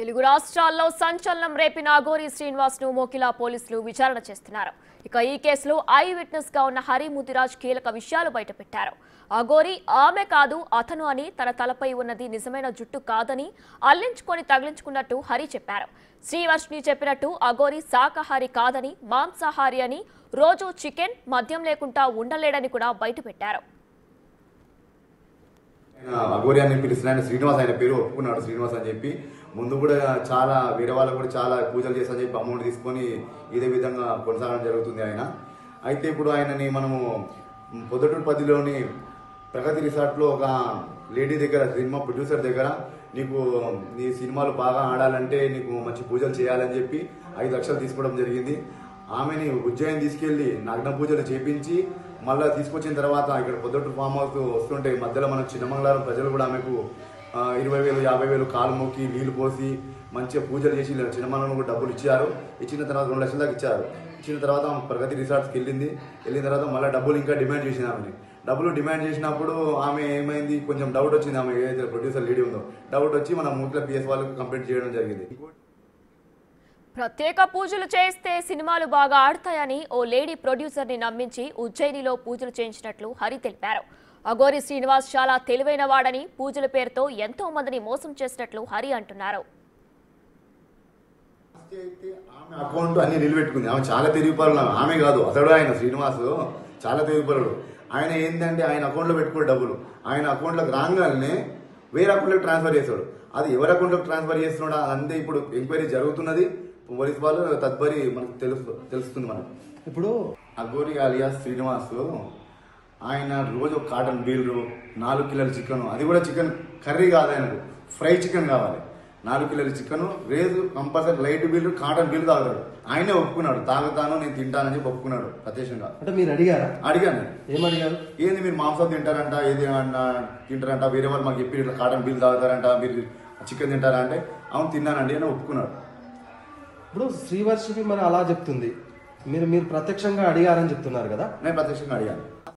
తెలుగు రాష్ట్రాల్లో సంచలనం రేపిన అఘోరి శ్రీనివాస్ ను మోకిలా పోలీసులు విచారణ చేస్తున్నారు. ఇక ఈ కేసులో ఐ విట్నెస్ గా ఉన్న హరి ముదిరాజ్ కీలక విషయాలు బయటపెట్టారు. అఘోరి ఆమె కాదు అతను అని, తన తలపై ఉన్నది నిజమైన జుట్టు కాదని అల్లించుకొని తగిలించుకున్నట్టు హరి చెప్పారు. శ్రీవర్షిని చెప్పినట్టు అఘోరి శాకాహారి కాదని, మాంసాహారి అని, రోజు చికెన్ మద్యం లేకుండా ఉండలేడని కూడా బయటపెట్టారు. అఘోరి అని పిలుస్తున్నాడు. శ్రీనివాస్ ఆయన పేరు ఒప్పుకున్నాడు. శ్రీనివాస్ అని చెప్పి ముందు కూడా చాలా వేరే వాళ్ళకు కూడా చాలా పూజలు చేస్తానని చెప్పి అమౌంట్ తీసుకొని ఇదే విధంగా కొనసాగడం జరుగుతుంది ఆయన. అయితే ఇప్పుడు ఆయనని మనము పొద్దుటూరు పదిలోని ప్రగతి రిసార్ట్లో ఒక లేడీ దగ్గర, సినిమా ప్రొడ్యూసర్ దగ్గర, నీకు నీ సినిమాలు బాగా ఆడాలంటే నీకు మంచి పూజలు చేయాలని చెప్పి 5 లక్షలు తీసుకోవడం జరిగింది. ఆమెని ఉజ్జయిని తీసుకెళ్లి నగ్న పూజలు చేపించి మళ్ళీ తీసుకొచ్చిన తర్వాత ఇక్కడ పొద్దుటూరు ఫామ్ హౌస్ వస్తుంటే మధ్యలో మన చిన్నమంగళారం ప్రజలు కూడా ఆమెకు 20,000 50,000 కాలు మొక్కి నీళ్లు పోసి మంచిగా పూజలు చేసి చిన్నమంగళం కూడా డబ్బులు ఇచ్చారు. ఇచ్చిన తర్వాత 2 లక్షల దాకా ఇచ్చారు. ఇచ్చిన తర్వాత ఆమె ప్రగతి రిసార్ట్స్కి వెళ్ళిన తర్వాత మళ్ళీ డబ్బులు ఇంకా డిమాండ్ చేసింది. ఆమెని డబ్బులు డిమాండ్ చేసినప్పుడు ఆమె ఏమైంది, కొంచెం డౌట్ వచ్చింది. ఆమె ఏదైతే ప్రొడ్యూసర్ లేడీ ఉందో డౌట్ వచ్చి మన మూట్ల పిఎస్ వాళ్ళకు కంప్లైంట్ చేయడం జరిగింది. ప్రత్యేక పూజలు చేస్తే సినిమాలు బాగా ఆడతాయని ఓ లేడీ ప్రొడ్యూసర్ ని నమ్మించి ఉజ్జయినిలో పూజలు చేయించినట్లు హరి తెలిపారు. అఘోరి శ్రీనివాస్ చాలా తెలివైన వాడని, పూజల పేరుతో ఎంతో మందిని మోసం చేసినట్లు హరి అంటున్నారు. ఆమె అకౌంట్ అన్ని నిలబెట్టుకుంది. ఆమె చాలా తెలివిపరులు. ఆమె కాదు, అతడు ఆయన శ్రీనివాస్ చాలా తెలివిపరుడు. ఆయన ఏంటంటే ఆయన అకౌంట్లో పెట్టుకునే డబ్బులు ఆయన అకౌంట్లోకి రాగానే వేరే అకౌంట్లోకి ట్రాన్స్ఫర్ చేస్తాడు. అది ఎవరి అకౌంట్లోకి ట్రాన్స్ఫర్ చేస్తున్నాడా అంతే ఇప్పుడు ఎంక్వైరీ జరుగుతున్నది. పోలీస్ వాళ్ళు తదుపరి మనకు తెలుస్తుంది. మనకు ఇప్పుడు అఘోరి అలియాస్ శ్రీనివాస్ ఆయన రోజు ఒక కాటన్ బీలు, 4 కిలోల చికెన్, అది కూడా చికెన్ కర్రీ కాదు, ఆయనకు ఫ్రై చికెన్ కావాలి. 4 కిలోల చికెన్ రేజు కంపల్సరీ లైట్ బీలు, కాటన్ బీలు తాగుతాడు. ఆయనే ఒప్పుకున్నాడు, తాగుతాను నేను తింటానని చెప్పి ఒప్పుకున్నాడు ప్రత్యక్షంగా. అంటే మీరు అడిగారా? అడిగాను. ఏమడిగారు? ఏంది మీరు మాంసం తింటారంట, ఏది తింటారంట, వేరే వాళ్ళు మాకు చెప్పి ఇట్లా కాటన్ బీలు తాగుతారంట, మీరు చికెన్ తింటారా అంటే అవును తిన్నానండి అని ఒప్పుకున్నాడు. ఇప్పుడు శ్రీవర్షిని మరి అలా చెప్తుంది, మీరు ప్రత్యక్షంగా అడిగారని చెప్తున్నారు కదా? నేను ప్రత్యక్షంగా అడిగాను.